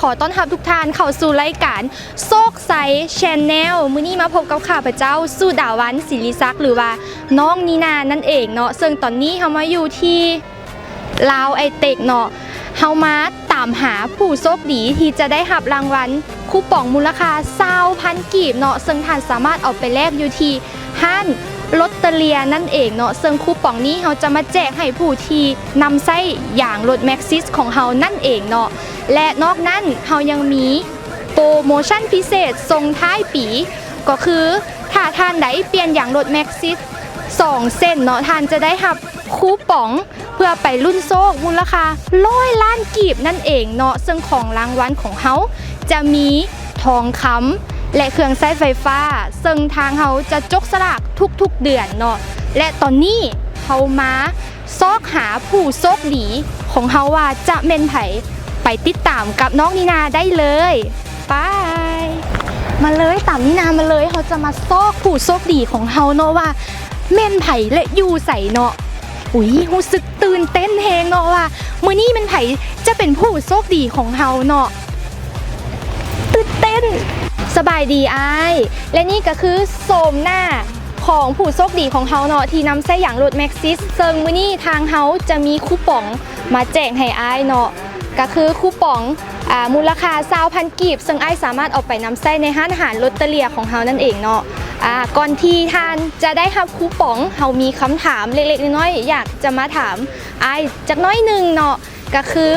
ขอต้อนรับทุกท่านเข้าสู่รายการโซกไซแชนแนลมื้อนี้มาพบกับข้าพเจ้าสุดาวันศิริศักดิ์หรือว่าน้องนีนานั่นเองเนาะซึ่งตอนนี้เฮามาอยู่ที่ลาวไอเต็กเนาะเฮามาตามหาผู้โชคดีที่จะได้รับรางวัลคูปองมูลค่า20,000 กีบเนาะซึ่งท่านสามารถเอาไปแลกอยู่ที่ห้างลอตเตอรี่นั่นเองเนาะซึ่งคูปองนี้เราจะมาแจกให้ผู้ที่นำไส้อย่างรถแม็กซิสของเรานั่นเองเนาะและนอกนั้นเรายังมีโปรโมชั่นพิเศษส่งท้ายปีก็คือถ้าท่านใดเปลี่ยนอย่างรถแม็กซิส2 เส้นเนาะท่านจะได้รับคูปองเพื่อไปลุ้นโชคมูลค่า100 ล้านกีบนั่นเองเนาะซึ่งของรางวัลของเขาจะมีทองคำและเครื่องใช้ไฟฟ้าซึ่งทางเขาจะจกสลากทุกๆเดือนเนาะและตอนนี้เขามาซอกหาผู้โชคดีของเขาว่าจะเป็นไผไปติดตามกับน้องนีนาได้เลยไปมาเลยตามนีนามาเลยเขาจะมาซอกผู้โชคดีของเขาเนาะว่าเม่นไผและอยู่ใส่เนาะอุ้ยรู้สึกตื่นเต้นแฮงเนาะว่ามื้อนี้เป็นไผจะเป็นผู้โชคดีของเขาเนาะตื่นเต้นสบายดีอ้ายและนี่ก็คือโสมหน้าของผู้โชคดีของเขาเนาะที่นำไส้อย่างรถแม็กซิสซึ่งมื้อนี้ทางเขาจะมีคูปองมาแจกให้อ้ายเนาะก็คือคูปองมูลค่า20,000 กีบซึ่งอ้ายสามารถเอาไปนำไส้ในห้างอาหารลอตเตอรี่ของเขานั่นเองเนาะก่อนที่ท่านจะได้รับคูปองเขามีคำถามเล็กๆน้อยๆอยากจะมาถามอ้ายจักน้อยหนึ่งเนาะก็คือ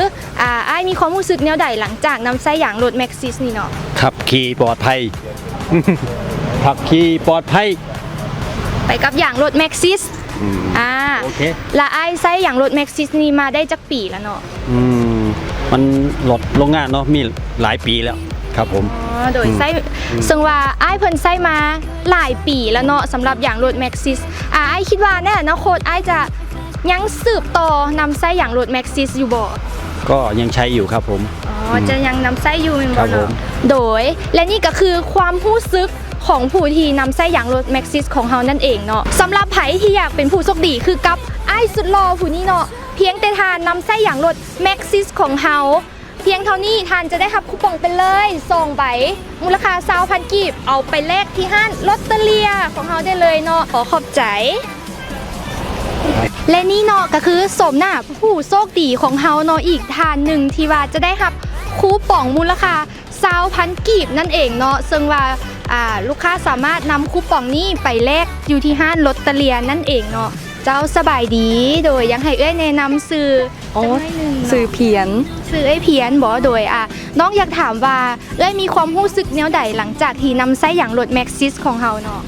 อ้ายมีความรู้สึกแนวใดหลังจากนำไส้อย่างรถแม็กซิสนี่เนาะขับขี่ปลอดภัย ขับขี่ปลอดภัยไปกับอย่างรถแม็กซิสโอเคและไอ้ไส้อย่างรถแม็กซิสนี่มาได้จักปีแล้วเนาะมันหลดโรงงานเนาะมีหลายปีแล้วครับผมโดยไส้ซึ่งว่าไอ้เพิ่นไส้มาหลายปีแล้วเนาะสำหรับอย่างรถแม็กซิสไอ้คิดว่าแน่นะโค้ดไอ้จะยังสืบต่อนำไส้อย่างรถแม็กซิสอยู่บ่ก็ยังใช้อยู่ครับผมจะยังนำไส้อยู่เป็นบ่เนาะโดยและนี่ก็คือความรู้สึกของผู้ที่นำไส้อย่างรถแม็กซิสของเฮานั่นเองเนาะสำหรับไผที่อยากเป็นผู้โชคดีคือกับไอ้สุดหล่อผู้นี้เนาะเพียงแต่ทานนำไส้อย่างรถแม็กซิสของเฮาเพียงเท่านี้ทานจะได้รับคูปองไปเลย2 ใบมูลค่า20,000 กีบเอาไปแลกที่ห้างลอตเตอรี่ของเฮาได้เลยเนาะขอขอบใจและนี่เนาะก็คือสมหน้าผู้โชคดีของเฮาเนาะอีกทานหนึ่งที่ว่าจะได้รับคูปองมูลค่า20,000 กีบนั่นเองเนาะซึ่งว่าลูกค้าสามารถนำคูปองนี้ไปแลกอยู่ที่ห้างลอตเตอรี่นั่นเองเนาะเจ้าสบายดีโดยยังให้เอ้ยแนะนำสื่อสื่อเพียนสื่อเอ้ยเพียนบอกโดยน้องอยากถามว่าเอ้ยมีความรู้สึกแนวใดหลังจากที่นำไส้อย่างรถแม็กซิสของเฮาเนาะ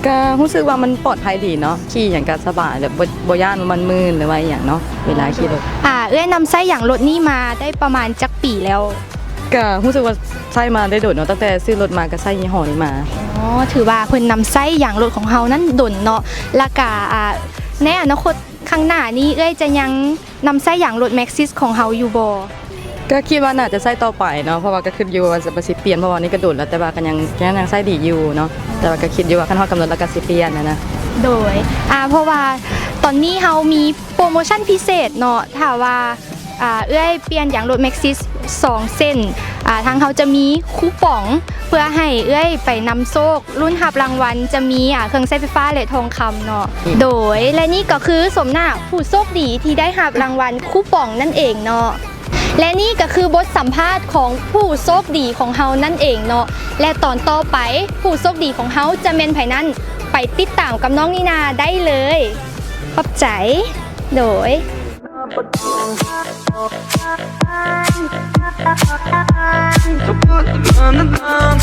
ก็รู้สึกว่ามันปลอดภัยดีเนาะขี่อย่างก็สบายแบบบ่ย่านมันมืนหรือว่าอย่างเนาะเวลาขี่รถเอ้ยนำไส้อย่างรถนี่มาได้ประมาณจักปีแล้วก็รู้สึกว่าไส้มาได้โดดเนาะตั้งแต่ซื้อรถมาก็ไส้ยี่ห้อนี้มาถือว่าเพิ่นนำไส้อย่างรถของเฮานั้นดนเนาะและกะในอนาคตข้างหน้านี้เอ้ยจะยังนำไส้อย่างรถแม็กซิสของเฮาอยู่บ่ก็คิดว่าน่าจะไส้ต่อไปเนาะเพราะว่าก็คิดอยู่ว่าจะสิเปลี่ยนเพราะว่านี่ก็โดดแล้วแต่ว่าก็ยังไส้ดีอยู่เนาะแต่ว่าก็คิดอยู่ว่าคันเฮากำหนดแล้วก็สิเปลี่ยนนะโดยเพราะว่าตอนนี้เฮามีโปรโมชั่นพิเศษเนาะถ้าว่าเอ้ยเปลี่ยนอย่างรถแม็กซิส2 เส้นทางเขาจะมีคูปองเพื่อให้เอ้ยไปนำโชครุ่นหับรางวัลจะมีเครื่องใช้ไฟฟ้าและทองคำเนาะโดยและนี่ก็คือสมหน้าผู้โชคดีที่ได้หับรางวัลคูปองนั่นเองเนาะและนี่ก็คือบทสัมภาษณ์ของผู้โชคดีของเฮานั่นเองเนาะและตอนต่อไปผู้โชคดีของเฮาจะเป็นไผนั้นไปติดตามกับน้องนีนาได้เลยขอบใจโดยSo put them on the ground.